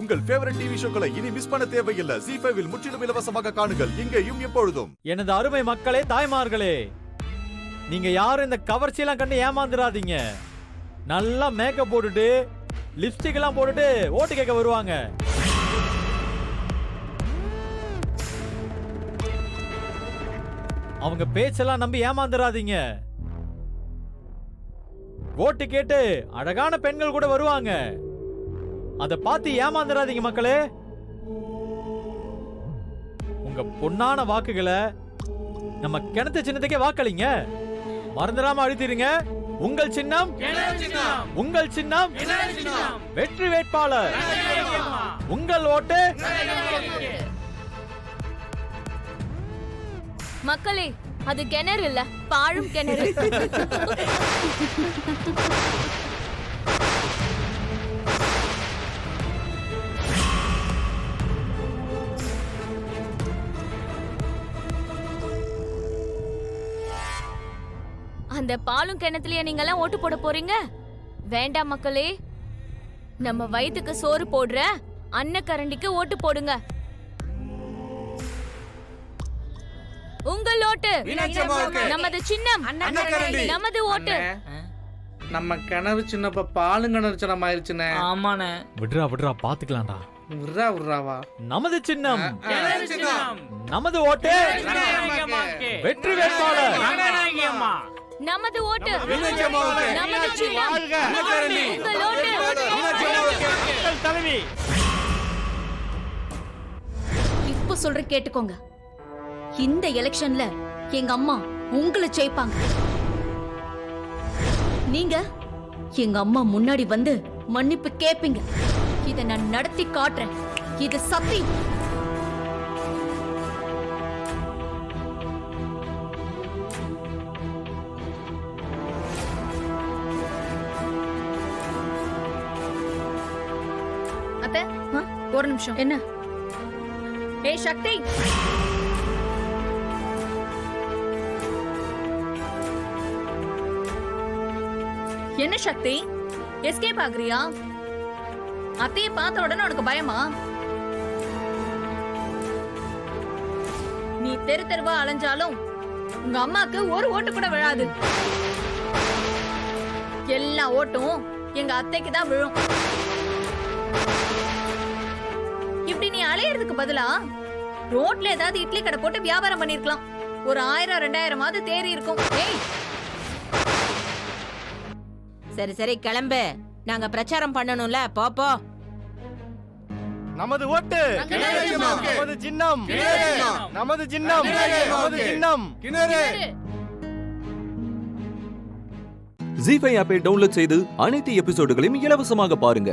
உங்கள் favourite TV ஷோக்களை இனி miss பண்ண தேவையில்லை. ZEE5 இல் முற்றிலும் இலவசமாக காணுங்கள், இங்கேயும் எப்பொழுதும். எனது அருமை மக்களே, தாய்மார்களே, நீங்க யாரும் இந்த கவர்ச்சியெல்லாம் கண்டு ஏமாந்துடாதீங்க. நல்லா மேக்கப் போட்டுட்டு லிப்ஸ்டிக் எல்லாம் போட்டுட்டு ஓட்டு கேட்க வருவாங்க. அவங்க பேச்செல்லாம் நம்பி ஏமாந்துடாதீங்க. ஓட்டு கேட்டு அழகான பெண்கள் கூட வருவாங்க. அத பார்த்து ஏமாந்துடாதீங்க மக்களே. உங்க பொன்னான வாக்குகளை நம்ம கிணத்து சின்னத்துக்கே வாக்களிங்க. மறந்துடாம அழுத்திடுங்க. உங்கள் சின்னம், உங்கள் சின்னம் வெற்றி வேட்பாளர். உங்கள் ஓட்டு. மக்களே, அது கிணறு இல்ல, பாழும் கிணறு. அந்த பாலும் கிணத்துலயே நீங்க எல்லாம் ஓட்டு போட போறீங்க? வேண்டாம் மக்களே, நம்ம வயிற்றுக்கு சோறு போடுற அன்னக்கரண்டிக்கு ஓட்டு போடுங்க. உங்கள் ஓட்டு நமது சின்னம், நமது ஓட்டு. நம்ம கிணறு சின்னப்ப பாலும் கிணறு சின்னம் ஆயிருச்சுனே. ஆமாண்ணே. விட்றா பாத்துக்கலாம்டா. விட்றாவா. நமது சின்னம், நமது ஓட்டு வெற்றி வேட்பாளர். நமது ஓட்டு நமது சின்னம், உங்கள் ஓட்டு. தலைவி இப்ப சொல்ற கேட்டுக்கோங்க. இந்த எலெக்ஷன்ல எங்க அம்மா உங்களை ஜெயிப்பாங்க. நீங்க எங்க அம்மா முன்னாடி வந்து மன்னிப்பு கேப்பீங்க. இத நான் நடத்தி காட்டுறேன். இது சத்தியம். அத்தை, ஒரு நிமிஷம். என்ன? ஏய் சக்தி, என்ன சக்தி, எஸ்கேப் ஆகுறியா? அத்தையை பார்த்த உடனே உனக்கு பயமா? நீ தெரு தெருவா அலைஞ்சாலும் உங்க அம்மாக்கு ஒரு ஓட்டு கூட விழாது. எல்லா ஓட்டும் எங்க அத்தைக்கு தான் விழும். இப்படி நீ அலையறதுக்கு பதிலா ரோட்ல ஏதாவது இட்லி கடை போட்டு வியாபாரம் பண்ணிருக்கலாம். ஒரு 1000-2000 தேறி இருக்கும். ஏய், சரி சரி கிளம்பு. நாங்க பிரச்சாரம் பண்ணணும்ல, போப்போ. நமது ஓட்டு, நமது சின்னம், நமது சின்னம், நமது சின்னம். ZEE5 ஆப்பை டவுன்லோட் செய்து அனைத்து எபிசோடுகளையும் இலவசமாக பாருங்க.